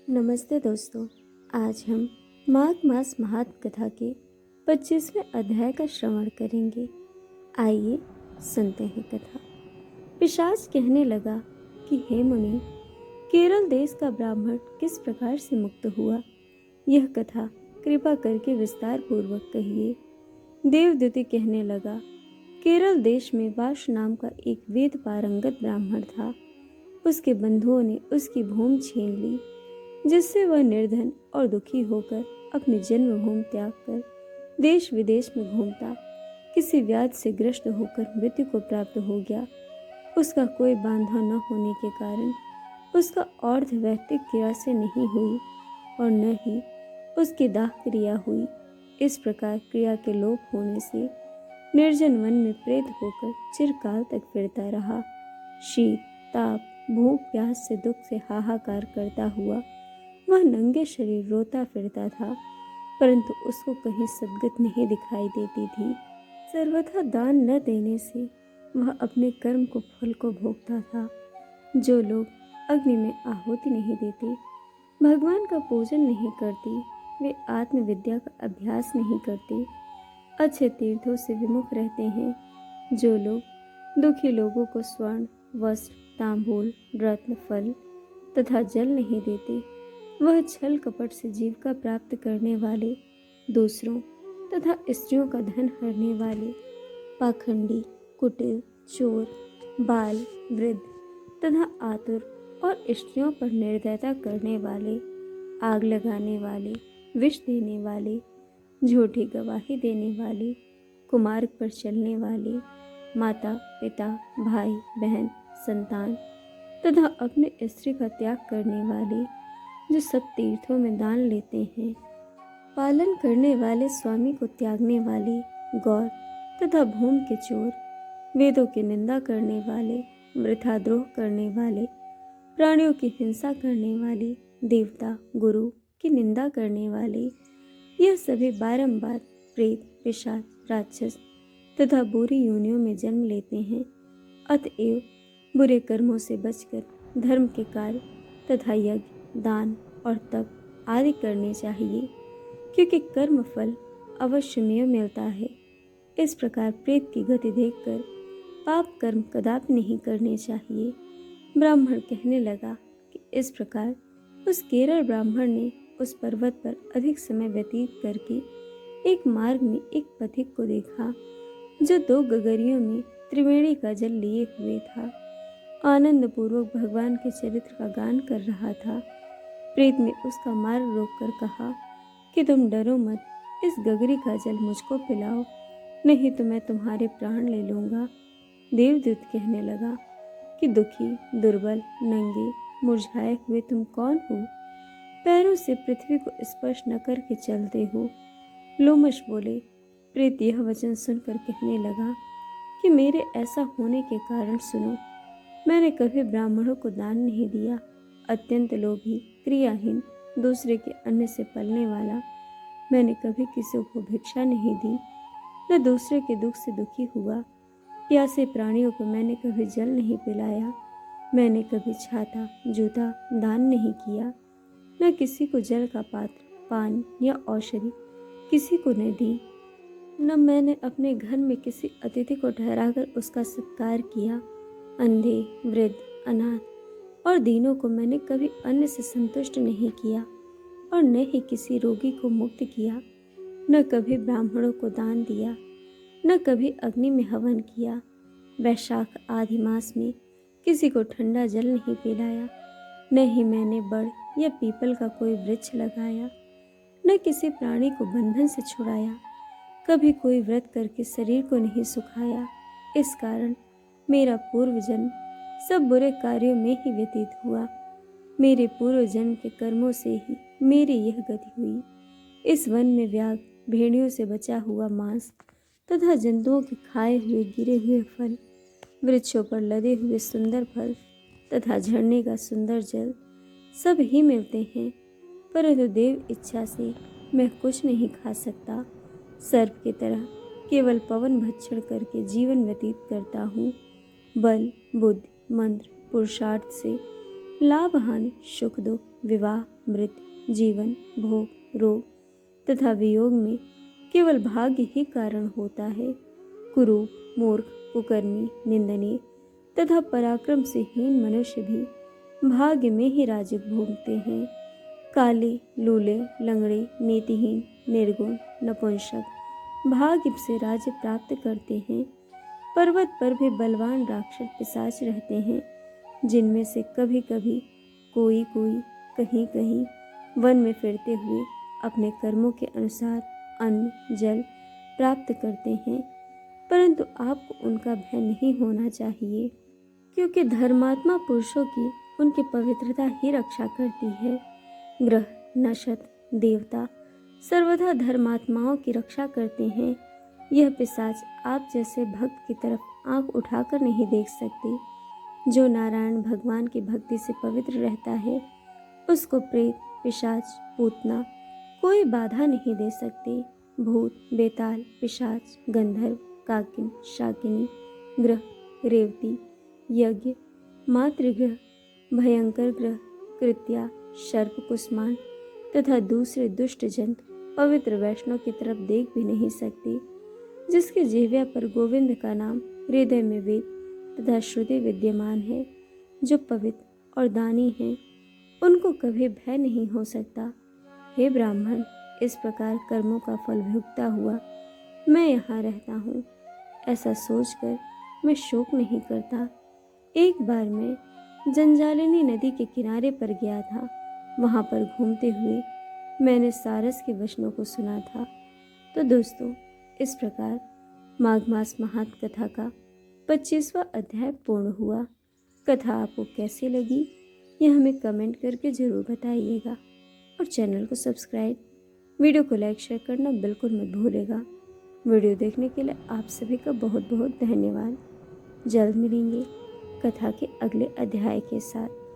नमस्ते दोस्तों। आज हम माघ मास महात्म कथा के 25वें अध्याय का श्रवण करेंगे। आइए सुनते हैं कथा। पिशाच कहने लगा कि हे मुनि, केरल देश का ब्राह्मण किस प्रकार से मुक्त हुआ, यह कथा कृपा करके विस्तार पूर्वक कहिए। देवदूति कहने लगा, केरल देश में वाश नाम का एक वेद पारंगत ब्राह्मण था। उसके बंधुओं ने उसकी भूमि छीन ली, जिससे वह निर्धन और दुखी होकर अपनी जन्मभूमि त्याग कर देश विदेश में घूमता किसी व्याधि से ग्रस्त होकर मृत्यु को प्राप्त हो गया। उसका कोई बांधा न होने के कारण उसका अर्ध वैदिक क्रिया से नहीं हुई और न ही उसकी दाह क्रिया हुई। इस प्रकार क्रिया के लोप होने से निर्जन वन में प्रेत होकर चिरकाल तक फिरता रहा। शीत ताप भूख प्यास से दुख से हाहाकार करता हुआ वह नंगे शरीर रोता फिरता था, परंतु उसको कहीं सद्गति नहीं दिखाई देती थी। सर्वथा दान न देने से वह अपने कर्म को फल को भोगता था। जो लोग अग्नि में आहुति नहीं देते, भगवान का पूजन नहीं करते, वे आत्मविद्या का अभ्यास नहीं करते, अच्छे तीर्थों से विमुख रहते हैं। जो लोग दुखी लोगों को स्वर्ण वस्त्र तांबूल रत्न फल तथा जल नहीं देते, वह छल कपट से जीविका प्राप्त करने वाले, दूसरों तथा स्त्रियों का धन हरने वाले, पाखंडी कुटिल चोर बाल वृद्ध तथा आतुर और स्त्रियों पर निर्दयता करने वाले, आग लगाने वाले, विष देने वाले, झूठी गवाही देने वाले, कुमार्ग पर चलने वाले, माता पिता भाई बहन संतान तथा अपने स्त्री का त्याग करने वाले, जो सब तीर्थों में दान लेते हैं, पालन करने वाले, स्वामी को त्यागने वाले, गौर तथा भूमि के चोर, वेदों की निंदा करने वाले, वृथा द्रोह करने वाले, प्राणियों की हिंसा करने वाले, देवता गुरु की निंदा करने वाले, यह सभी बारंबार प्रेत पिशाच राक्षस तथा बुरी योनियों में जन्म लेते हैं। अतएव बुरे कर्मों से बचकर धर्म के कार्य तथा यज्ञ दान और तप आदि करने चाहिए, क्योंकि कर्म फल अवश्यमेव मिलता है। इस प्रकार प्रेत की गति देखकर पाप कर्म कदापि नहीं करने चाहिए। ब्राह्मण कहने लगा कि इस प्रकार उस केरल ब्राह्मण ने उस पर्वत पर अधिक समय व्यतीत करके एक मार्ग में एक पथिक को देखा, जो 2 गगरियों में त्रिवेणी का जल लिए हुए था। आनंद पूर्वक भगवान के चरित्र का गान कर रहा था। प्रेत ने उसका मार्ग रोककर कहा कि तुम डरो मत, इस गगरी का जल मुझको पिलाओ, नहीं तो मैं तुम्हारे प्राण ले लूंगा। देवदूत कहने लगा कि दुखी दुर्बल नंगे मुरझाए हुए तुम कौन हो? पैरों से पृथ्वी को स्पर्श न करके चलते हो। लोमश बोले। प्रेत यह वचन सुनकर कहने लगा कि मेरे ऐसा होने के कारण सुनो, मैंने कभी ब्राह्मणों को दान नहीं दिया। अत्यंत लोभी क्रियाहीन दूसरे के अन्न से पलने वाला, मैंने कभी किसी को भिक्षा नहीं दी, न दूसरे के दुख से दुखी हुआ। प्यासे प्राणियों को मैंने कभी जल नहीं पिलाया। मैंने कभी छाता जूता दान नहीं किया, न किसी को जल का पात्र पान या औषधि किसी को न दी। न मैंने अपने घर में किसी अतिथि को ठहराकर उसका सत्कार किया। अंधे वृद्ध अनाथ और दीनों को मैंने कभी अन्न से संतुष्ट नहीं किया और न ही किसी रोगी को मुक्त किया। न कभी ब्राह्मणों को दान दिया, न कभी अग्नि में हवन किया। वैशाख आदि मास में किसी को ठंडा जल नहीं पिलाया। न ही मैंने बड़ या पीपल का कोई वृक्ष लगाया, न किसी प्राणी को बंधन से छुड़ाया। कभी कोई व्रत करके शरीर को नहीं सुखाया। इस कारण मेरा पूर्व जन्म सब बुरे कार्यों में ही व्यतीत हुआ। मेरे पूर्व जन्म के कर्मों से ही मेरी यह गति हुई। इस वन में व्याघ्र भेड़ियों से बचा हुआ मांस तथा जंतुओं के खाए हुए गिरे हुए फल, वृक्षों पर लदे हुए सुंदर फल तथा झरने का सुंदर जल सब ही मिलते हैं, परंतु देव इच्छा से मैं कुछ नहीं खा सकता। सर्प की तरह केवल पवन भक्षण करके जीवन व्यतीत करता हूँ। बल बुद्धि मंत्र पुरुषार्थ से लाभ हानि, सुख दुख, विवाह, मृत्यु, जीवन, भोग, रोग तथा वियोग में केवल भाग्य ही कारण होता है। कुरूप, मूर्ख, कुकर्मी, निंदनीय तथा पराक्रम से हीन मनुष्य भी भाग्य में ही राज्य भोगते हैं। काले, लूले, लंगड़े, नीतिहीन, निर्गुण, नपुंसक भाग्य से राज्य प्राप्त करते हैं। पर्वत पर भी बलवान राक्षस पिशाच रहते हैं, जिनमें से कभी कभी कोई कहीं कहीं वन में फिरते हुए अपने कर्मों के अनुसार अन्न जल प्राप्त करते हैं, परंतु आपको उनका भय नहीं होना चाहिए, क्योंकि धर्मात्मा पुरुषों की उनकी पवित्रता ही रक्षा करती है। ग्रह, नक्षत्र, देवता सर्वदा धर्मात्माओं की रक्षा करते हैं। यह पिशाच आप जैसे भक्त की तरफ आंख उठाकर नहीं देख सकते। जो नारायण भगवान की भक्ति से पवित्र रहता है, उसको प्रेत, पिशाच, पूतना कोई बाधा नहीं दे सकते। भूत, बेताल, पिशाच, गंधर्व, काकिन, शाकिनी, ग्रह, रेवती, यज्ञ, मातृग्रह, भयंकर ग्रह, कृत्या, सर्प, कुष्मांड तथा दूसरे दुष्ट जंतु पवित्र वैष्णव की तरफ देख भी नहीं सकते। जिसके जिह्वा पर गोविंद का नाम, हृदय में वेद तथा श्रुति विद्यमान है, जो पवित्र और दानी हैं, उनको कभी भय नहीं हो सकता। हे ब्राह्मण, इस प्रकार कर्मों का फल भुगता हुआ मैं यहाँ रहता हूँ, ऐसा सोचकर मैं शोक नहीं करता। एक बार मैं जंजालिनी नदी के किनारे पर गया था। वहाँ पर घूमते हुए मैंने सारस के वचनों को सुना था। तो दोस्तों, इस प्रकार माघ मास महात्म कथा का 25वां अध्याय पूर्ण हुआ। कथा आपको कैसी लगी, यह हमें कमेंट करके ज़रूर बताइएगा और चैनल को सब्सक्राइब, वीडियो को लाइक शेयर करना बिल्कुल मत भूलिएगा। वीडियो देखने के लिए आप सभी का बहुत बहुत धन्यवाद। जल्द मिलेंगे कथा के अगले अध्याय के साथ।